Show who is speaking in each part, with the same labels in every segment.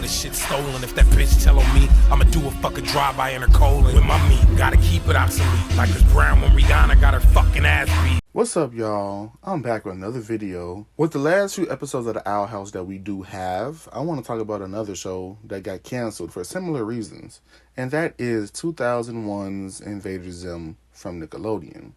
Speaker 1: this shit stolen. If that bitch tell on me, I'ma do a fucking drive-by in her colon. With my meat, gotta keep it obsolete. Like Chris Brown when Rihanna got her fucking ass beat.
Speaker 2: What's up, y'all? I'm back with another video. With the last few episodes of the Owl House that we do have, I want to talk about another show that got canceled for similar reasons. And that is 2001's Invader Zim from Nickelodeon.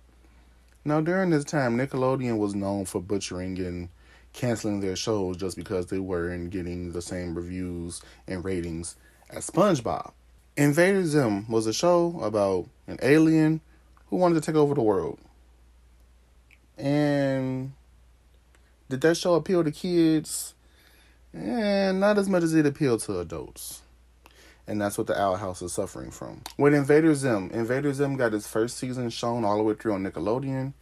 Speaker 2: Now, during this time, Nickelodeon was known for butchering and canceling their shows just because they weren't getting the same reviews and ratings as SpongeBob. Invader Zim was a show about an alien who wanted to take over the world. And did that show appeal to kids? Not as much as it appealed to adults. And that's what the Owl House is suffering from. With Invader Zim got its first season shown all the way through on Nickelodeon.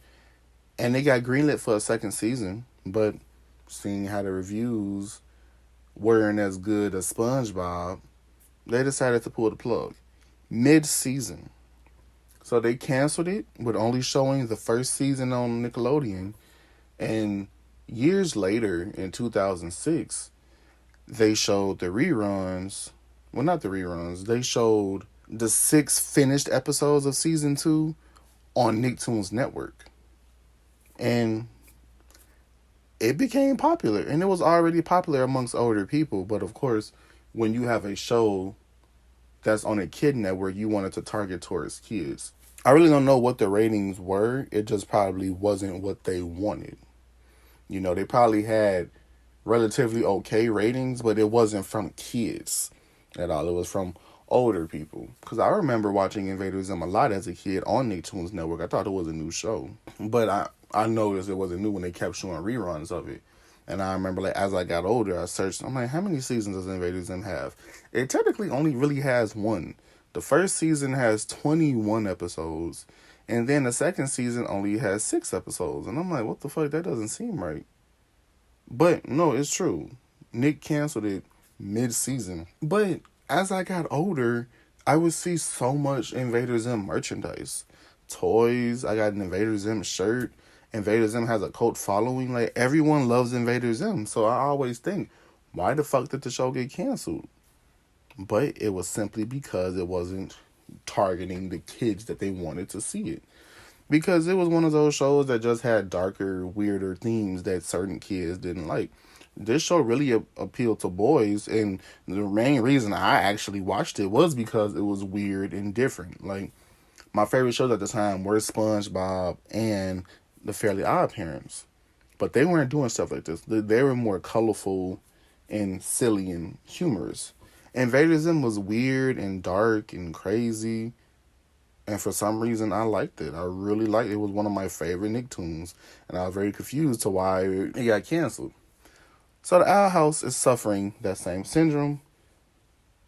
Speaker 2: And they got greenlit for a second season. But seeing how the reviews weren't as good as SpongeBob, they decided to pull the plug mid-season. So they canceled it with only showing the first season on Nickelodeon. And years later, in 2006, they showed the reruns. Well, not the reruns. They showed the 6 finished episodes of season 2 on Nicktoons Network. And it became popular. And it was already popular amongst older people. But of course, when you have a show that's on a kid network, you want it to target towards kids. I really don't know what the ratings were. It just probably wasn't what they wanted. You know, they probably had relatively okay ratings, but it wasn't from kids at all. It was from older people. Because I remember watching Invader Zim a lot as a kid on Nicktoons Network. I thought it was a new show. But I noticed it wasn't new when they kept showing reruns of it. And I remember, like, as I got older, I searched. I'm like, how many seasons does Invader Zim have? It technically only really has one. The first season has 21 episodes. And then the second season only has 6 episodes. And I'm like, what the fuck? That doesn't seem right. But, no, it's true. Nick canceled it mid-season. But as I got older, I would see so much Invader Zim merchandise. Toys. I got an Invader Zim shirt. Invader Zim has a cult following. Like, everyone loves Invader Zim. So I always think, why the fuck did the show get canceled? But it was simply because it wasn't targeting the kids that they wanted to see it. Because it was one of those shows that just had darker, weirder themes that certain kids didn't like. This show really appealed to boys, and the main reason I actually watched it was because it was weird and different. Like, my favorite shows at the time were SpongeBob and The Fairly Odd Parents. But they weren't doing stuff like this. They were more colorful and silly and humorous. Invader Zim was weird and dark and crazy. And for some reason, I liked it. I really liked it. It was one of my favorite Nicktoons. And I was very confused to why it got canceled. So the Owl House is suffering that same syndrome.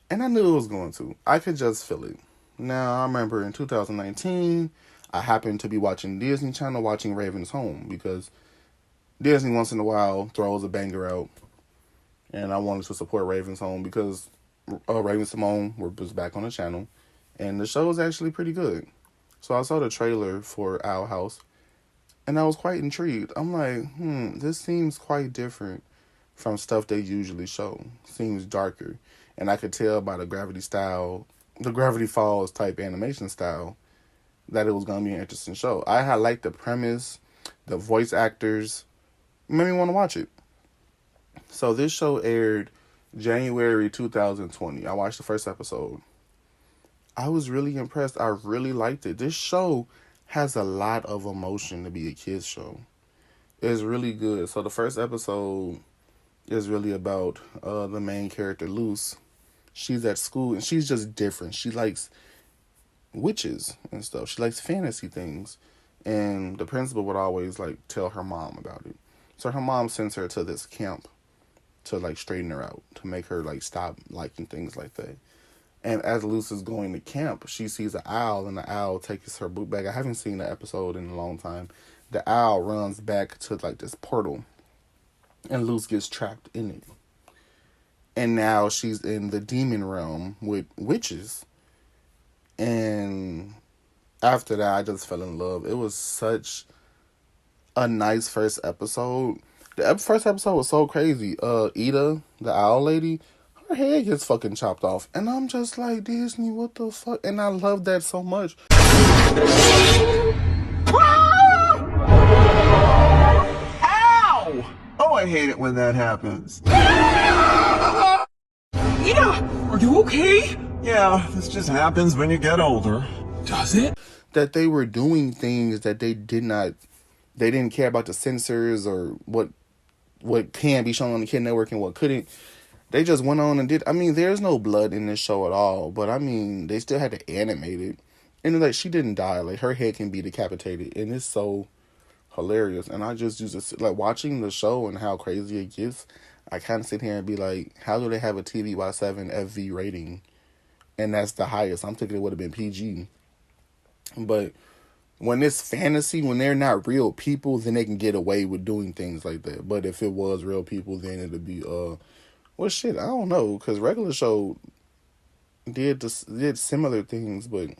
Speaker 2: And I knew it was going to. I could just feel it. Now, I remember in 2019, I happened to be watching Disney Channel, watching Raven's Home. Because Disney once in a while throws a banger out. And I wanted to support Raven's Home because Raven Simone was back on the channel, and the show was actually pretty good. So I saw the trailer for Owl House, and I was quite intrigued. I'm like, this seems quite different from stuff they usually show. Seems darker, and I could tell by the Gravity Falls type animation style, that it was gonna be an interesting show. I had liked the premise, the voice actors, made me want to watch it. So this show aired January 2020. I watched the first episode. I was really impressed. I really liked it. This show has a lot of emotion to be a kid's show. It's really good. So the first episode is really about the main character, Luce. She's at school and she's just different. She likes witches and stuff. She likes fantasy things. And the principal would always tell her mom about it. So her mom sends her to this camp to straighten her out, to make her stop liking things like that. And as Luce is going to camp, she sees an owl, and the owl takes her book bag. I haven't seen the episode in a long time. The owl runs back to this portal, and Luce gets trapped in it. And now she's in the demon realm with witches. And after that, I just fell in love. It was such a nice first episode. The first episode was so crazy. Ida, the owl lady, her head gets fucking chopped off. And I'm just like, Disney, what the fuck? And I love that so much.
Speaker 3: Ow! Oh, I hate it when that happens.
Speaker 4: Ina, are you okay?
Speaker 3: Yeah, this just happens when you get older.
Speaker 4: Does it?
Speaker 2: That they were doing things that they didn't care about the censors or what can be shown on the Kid Network and what couldn't. They just went on and did. I mean, there's no blood in this show at all, but I mean, they still had to animate it. And like, she didn't die. Like, her head can be decapitated, and it's so hilarious. And I just use it, like, watching the show and how crazy it gets. I kind of sit here and be like, how do they have a TVY7 FV rating? And that's the highest. I'm thinking it would have been PG. But when it's fantasy, when they're not real people, then they can get away with doing things like that. But if it was real people, then it'd be well, shit, I don't know, because regular show did similar things, but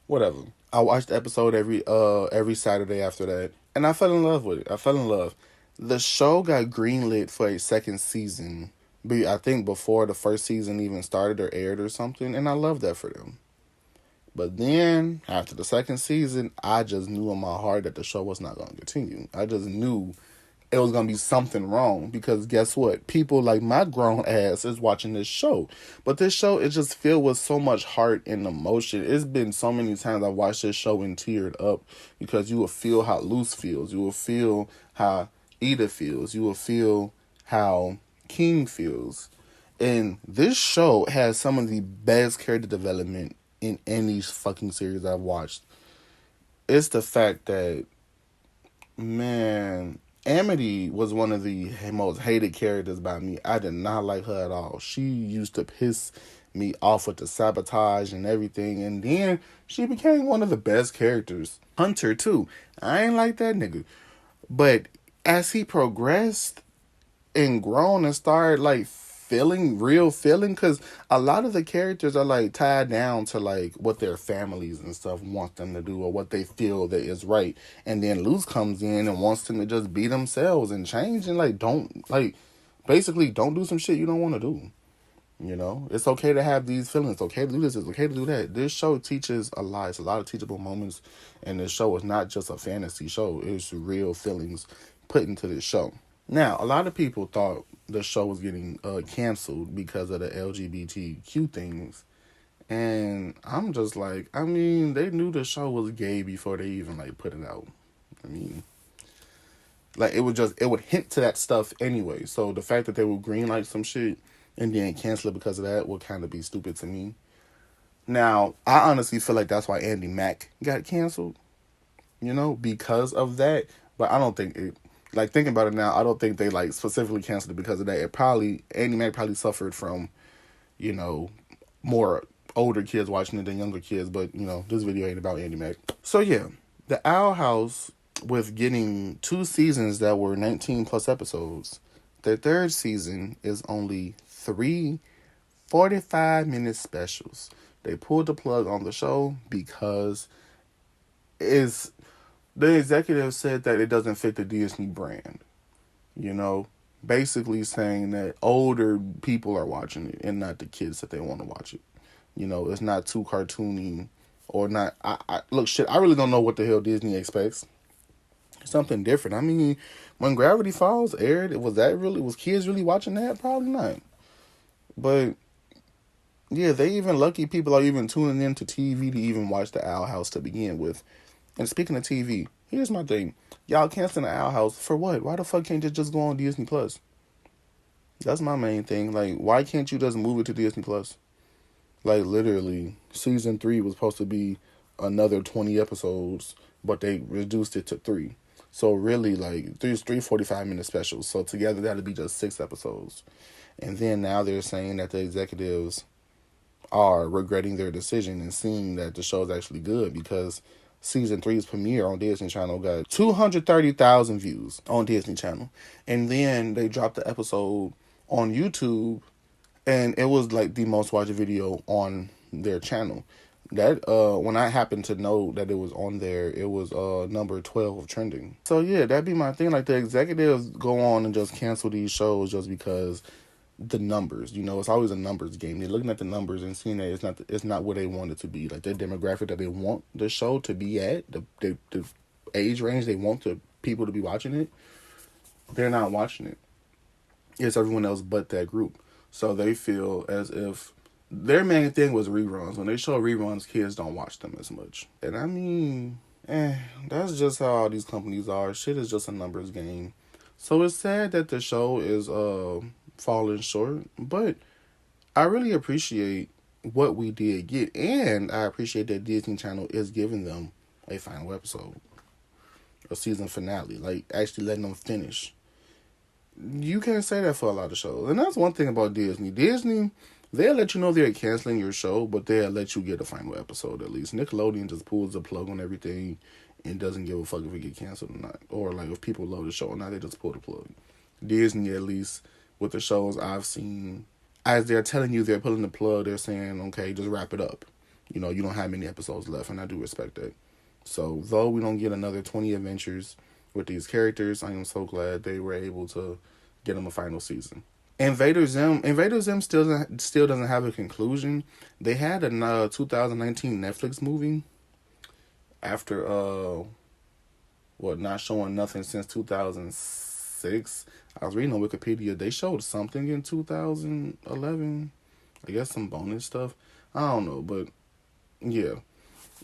Speaker 2: whatever. I watched the episode every Saturday after that, and I fell in love with it. I fell in love. The show got greenlit for a second season, I think before the first season even started or aired or something, and I love that for them. But then, after the second season, I just knew in my heart that the show was not going to continue. I just knew it was going to be something wrong, because guess what? People like my grown ass is watching this show. But this show is just filled with so much heart and emotion. It's been so many times I watched this show and teared up, because you will feel how Luce feels. You will feel how Ida feels. You will feel how King feels. And this show has some of the best character development in any fucking series I've watched. It's the fact that, man, Amity was one of the most hated characters by me. I did not like her at all. She used to piss me off with the sabotage and everything. And then she became one of the best characters. Hunter, too. I ain't like that nigga. But as he progressed and grown and started, like, real feeling, because a lot of the characters are like tied down to like what their families and stuff want them to do or what they feel that is right, and then Luce comes in and wants them to just be themselves and change and basically don't do some shit you don't want to do. You know, it's okay to have these feelings. It's okay to do this. It's okay to do that. This show teaches a lot. It's a lot of teachable moments, and this show is not just a fantasy show. It's real feelings put into this show. Now, a lot of people thought the show was getting canceled because of the LGBTQ things. And I'm just like, I mean, they knew the show was gay before they even, like, put it out. I mean, like, it would hint to that stuff anyway. So the fact that they would greenlight some shit and then cancel it because of that would kind of be stupid to me. Now, I honestly feel like that's why Andy Mack got canceled, you know, because of that. But I don't think it... Like, thinking about it now, I don't think they, like, specifically canceled it because of that. Andy Mack probably suffered from, you know, more older kids watching it than younger kids. But, you know, this video ain't about Andy Mack. So, yeah, the Owl House, with getting 2 seasons that were 19 plus episodes, their third season is only 3 45-minute specials. They pulled the plug on the show because the executive said that it doesn't fit the Disney brand. You know, basically saying that older people are watching it and not the kids that they want to watch it. You know, it's not too cartoony or not. Look, shit, I really don't know what the hell Disney expects. Something different. I mean, when Gravity Falls aired, was kids really watching that? Probably not. But yeah, lucky people are even tuning into TV to even watch the Owl House to begin with. And speaking of TV, here's my thing. Y'all canceling the Owl House for what? Why the fuck can't it just go on Disney Plus? That's my main thing. Like, why can't you just move it to Disney Plus? Like, literally, season 3 was supposed to be another 20 episodes, but they reduced it to 3. So really, like, there's 3 45-minute specials. So together, that'd be just 6 episodes. And then now they're saying that the executives are regretting their decision and seeing that the show is actually good, because season 3's premiere on Disney Channel got 230,000 views on Disney Channel. And then they dropped the episode on YouTube, and it was like the most watched video on their channel. That when I happened to know that it was on there, it was number 12 trending. So yeah, that'd be my thing. Like, the executives go on and just cancel these shows just because the numbers. You know, it's always a numbers game. They're looking at the numbers and seeing that it's not what they want it to be. Like their demographic that they want the show to be at, the age range they want the people to be watching it, they're not watching it. It's everyone else but that group. So they feel as if their main thing was reruns. When they show reruns, kids don't watch them as much. And I mean, that's just how all these companies are. Shit is just a numbers game. So it's sad that the show is falling short, but I really appreciate what we did get, and I appreciate that Disney Channel is giving them a final episode, a season finale, like actually letting them finish. You can't say that for a lot of shows, and that's one thing about Disney. Disney, they'll let you know they're canceling your show, but they'll let you get a final episode at least. Nickelodeon just pulls the plug on everything and doesn't give a fuck if it get canceled or not, or like if people love the show or not, they just pull the plug. Disney, at least with the shows I've seen, as they're telling you they're pulling the plug, they're saying, okay, just wrap it up. You know, you don't have many episodes left, and I do respect that. So, though we don't get another 20 adventures with these characters, I am so glad they were able to get them a final season. Invader Zim still doesn't have a conclusion. They had a 2019 Netflix movie after not showing nothing since 2006. I was reading on Wikipedia. They showed something in 2011. I guess some bonus stuff. I don't know, but yeah.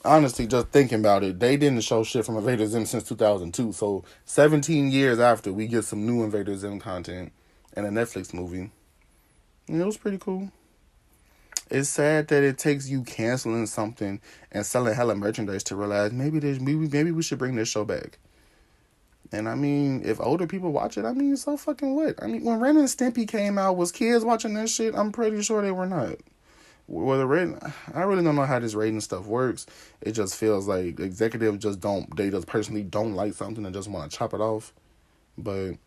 Speaker 2: Honestly, just thinking about it, they didn't show shit from Invader Zim since 2002. So 17 years after, we get some new Invader Zim content and a Netflix movie. And it was pretty cool. It's sad that it takes you canceling something and selling hella merchandise to realize maybe we should bring this show back. And I mean, if older people watch it, I mean, so fucking what? I mean, when Ren and Stimpy came out, was kids watching that shit? I'm pretty sure they were not. I really don't know how this rating stuff works. It just feels like executives just personally don't like something and just want to chop it off. But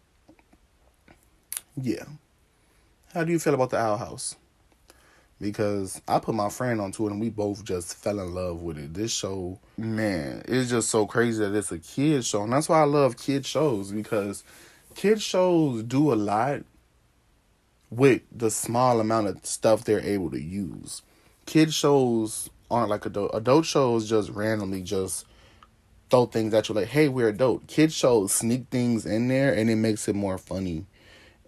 Speaker 2: yeah. How do you feel about the Owl House? Because I put my friend onto it and we both just fell in love with it. This show, man, it's just so crazy that it's a kid's show. And that's why I love kid shows, because kid shows do a lot with the small amount of stuff they're able to use. Kid shows aren't like adult. Adult shows just randomly just throw things at you like, hey, we're adult. Kid shows sneak things in there and it makes it more funny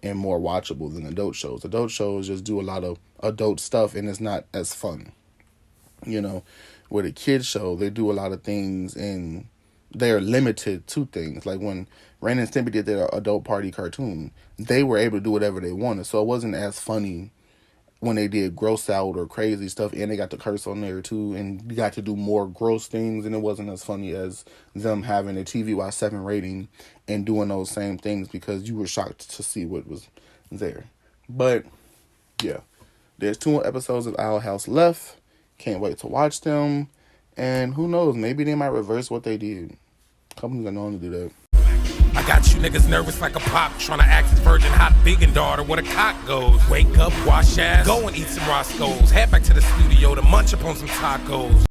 Speaker 2: and more watchable than adult shows. Adult shows just do a lot of adult stuff and it's not as fun. You know, with a kid show, they do a lot of things and they're limited to things. Like when Ren and Stimpy did their adult party cartoon, they were able to do whatever they wanted. So it wasn't as funny when they did gross out or crazy stuff, and they got the curse on there too, and you got to do more gross things, and it wasn't as funny as them having a TVY7 rating and doing those same things because you were shocked to see what was there. But yeah, there's 2 more episodes of Owl House left. Can't wait to watch them. And who knows, maybe they might reverse what they did. Companies are known to do that.
Speaker 1: I got you niggas nervous like a pop, trying to ask his virgin hot vegan daughter where the cock goes. Wake up, wash ass, go and eat some Roscoe's. Head back to the studio to munch upon some tacos.